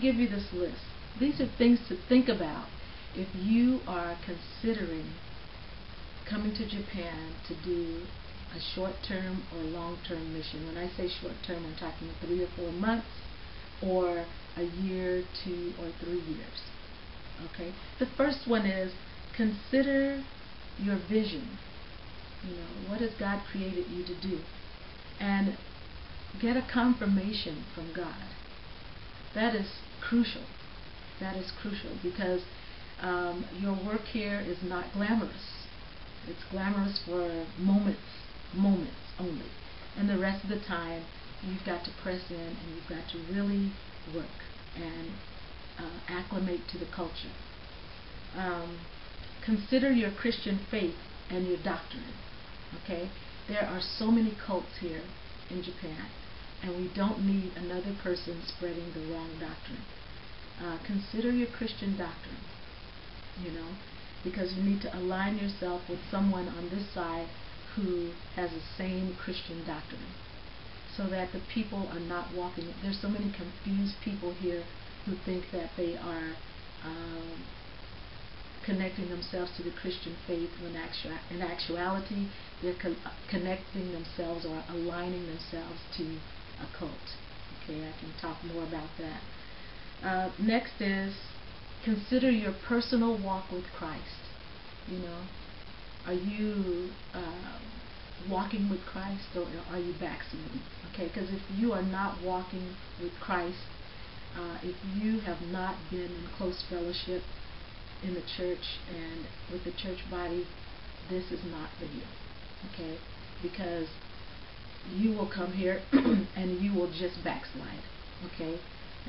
give you this list. These are things to think about if you are considering coming to Japan to do a short-term or long-term mission. When I say short-term, I'm talking 3 or 4 months, or a year, 2 or 3 years. Okay. The first one is consider your vision. You know, what has God created you to do? And get a confirmation from God. That is crucial. That is crucial because your work here is not glamorous. It's glamorous for moments only. And the rest of the time, you've got to press in and you've got to really work and acclimate to the culture. Consider your Christian faith and your doctrine. Okay? There are so many cults here in Japan, and we don't need another person spreading the wrong doctrine. Consider your Christian doctrine, you know, because you need to align yourself with someone on this side who has the same Christian doctrine, so that the people are not walking. There's so many confused people here who think that they are connecting themselves to the Christian faith when in actuality they're connecting themselves or aligning themselves to a cult. Okay, I can talk more about that. Next is consider your personal walk with Christ. You know, are you walking with Christ, or are you backsliding? Okay, because if you are not walking with Christ, if you have not been in close fellowship in the church and with the church body, this is not for you. Okay, because you will come here and you will just backslide. Okay,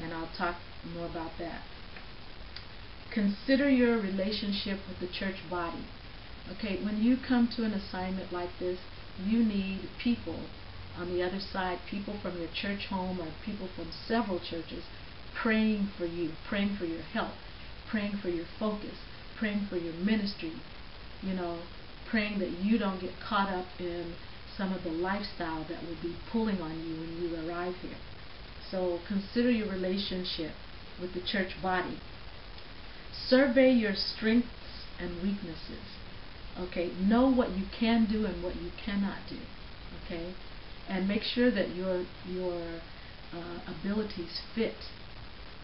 and I'll talk more about that. Consider your relationship with the church body. Okay, when you come to an assignment like this, you need people on the other side, people from your church home or people from several churches praying for you, praying for your health, praying for your focus, praying for your ministry, you know, praying that you don't get caught up in some of the lifestyle that will be pulling on you when you arrive here. So consider your relationship with the church body. Survey your strengths and weaknesses. Okay, know what you can do and what you cannot do. Okay, and make sure that your abilities fit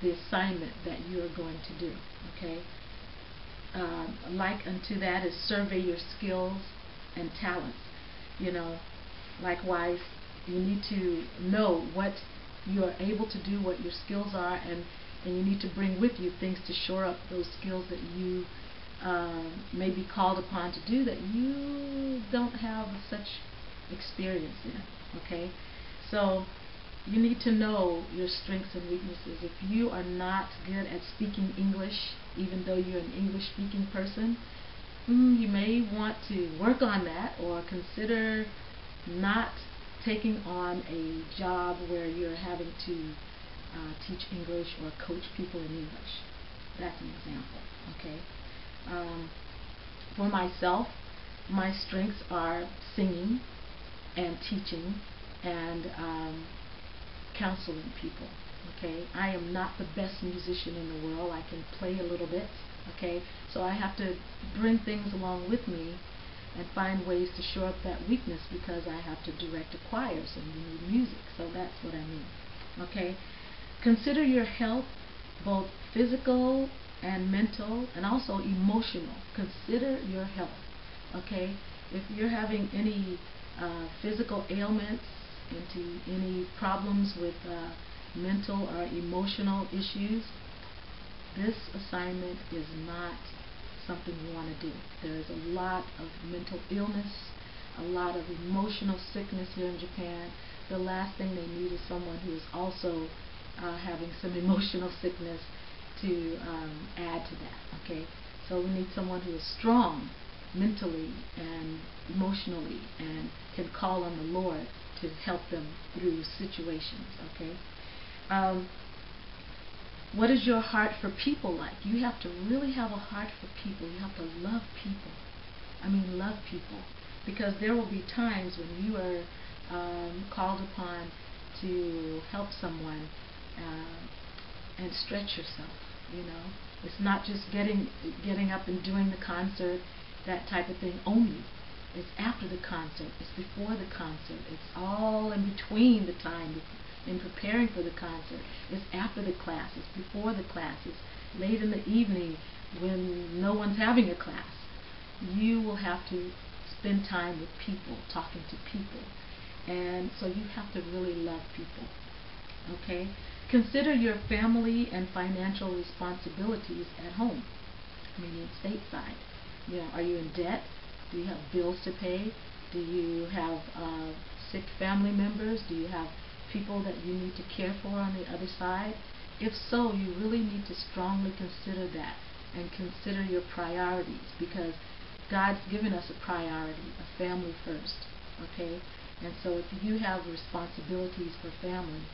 the assignment that you are going to do. Okay, like unto that is survey your skills and talents. You know, likewise, you need to know what you are able to do, what your skills are, and you need to bring with you things to shore up those skills that you may be called upon to do that you don't have such experience in. Okay, so you need to know your strengths and weaknesses. If you are not good at speaking English, even though you're an English-speaking person, you may want to work on that, or consider not taking on a job where you're having to teach English or coach people in English. That's an example. Okay. For myself, my strengths are singing and teaching and counseling people. Okay, I am not the best musician in the world. I can play a little bit. Okay, so I have to bring things along with me and find ways to shore up that weakness, because I have to direct a choir, so you need music. So that's what I mean. Okay, consider your health, both physical and mental, and also emotional. Consider your health. Okay, if you're having any physical ailments, into any problems with mental or emotional issues, this assignment is not something you want to do. There is a lot of mental illness, a lot of emotional sickness here in Japan. The last thing they need is someone who is also having some emotional sickness to add to that. Okay, so we need someone who is strong mentally and emotionally and can call on the Lord to help them through situations. Okay, what is your heart for people like? You have to really have a heart for people. You have to love people. I mean, love people, because there will be times when you are called upon to help someone and stretch yourself. You know, it's not just getting up and doing the concert, that type of thing only. It's after the concert. It's before the concert. It's all in between the time in preparing for the concert. It's after the class. It's before the class. It's late in the evening when no one's having a class. You will have to spend time with people, talking to people. And so you have to really love people. Okay? Consider your family and financial responsibilities at home, meaning stateside. You know, are you in debt? Do you have bills to pay? Do you have sick family members? Do you have people that you need to care for on the other side? If so, you really need to strongly consider that and consider your priorities, because God's given us a priority, a family first. Okay? And so if you have responsibilities for family,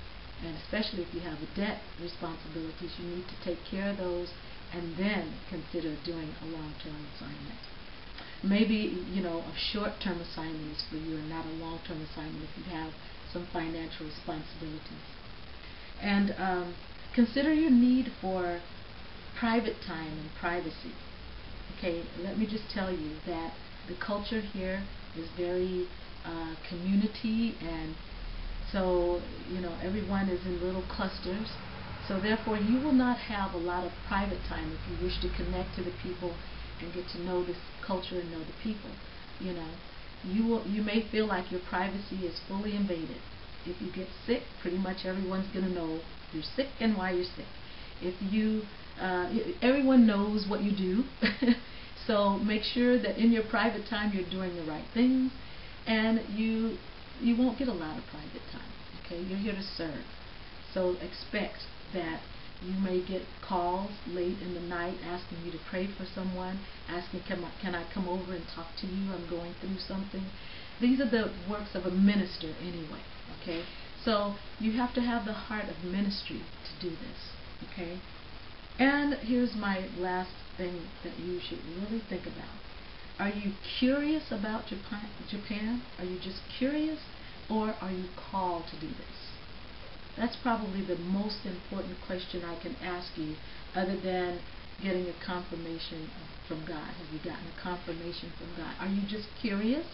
and especially if you have a debt responsibilities, you need to take care of those and then consider doing a long-term assignment. Maybe, you know, a short-term assignment is for you and not a long-term assignment if you have some financial responsibilities. And consider your need for private time and privacy. Okay, let me just tell you that the culture here is very community, and so, you know, everyone is in little clusters. So therefore, you will not have a lot of private time if you wish to connect to the people and get to know this culture and know the people. You know, you may feel like your privacy is fully invaded. If you get sick, pretty much everyone's going to know you're sick and why you're sick. If you, everyone knows what you do. So make sure that in your private time you're doing the right things, and you won't get a lot of private time. Okay, you're here to serve. So expect that you may get calls late in the night asking you to pray for someone, asking, can I come over and talk to you? I'm going through something. These are the works of a minister anyway. Okay, so you have to have the heart of ministry to do this. Okay, and here's my last thing that you should really think about. Are you curious about Japan? Are you just curious, or are you called to do this? That's probably the most important question I can ask you, other than getting a confirmation from God. Have you gotten a confirmation from God? Are you just curious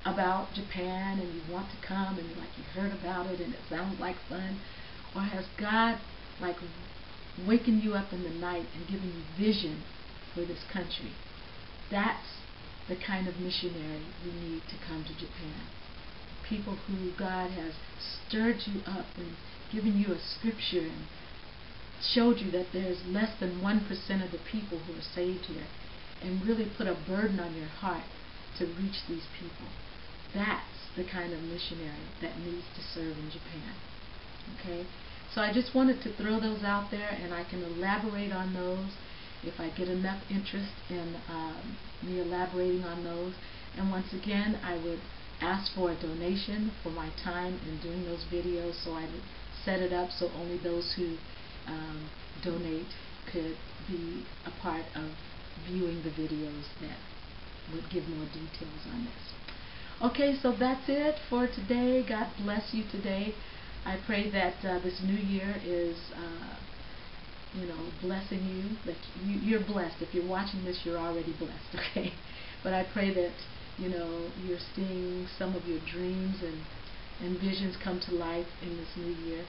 about Japan and you want to come and like you heard about it and it sounds like fun? Or has God like waken you up in the night and given you vision for this country? That's the kind of missionary we need to come to Japan. People who God has stirred you up and given you a scripture and showed you that there's less than 1% of the people who are saved here, and really put a burden on your heart to reach these people. That's the kind of missionary that needs to serve in Japan. Okay? So I just wanted to throw those out there, and I can elaborate on those if I get enough interest in me elaborating on those. And once again, I would ask for a donation for my time in doing those videos, so I would set it up so only those who donate could be a part of viewing the videos that would give more details on this. Okay, so that's it for today. God bless you today. I pray that this new year is blessing you, that you're blessed. If you're watching this, you're already blessed, okay? But I pray that, you're seeing some of your dreams and visions come to life in this new year.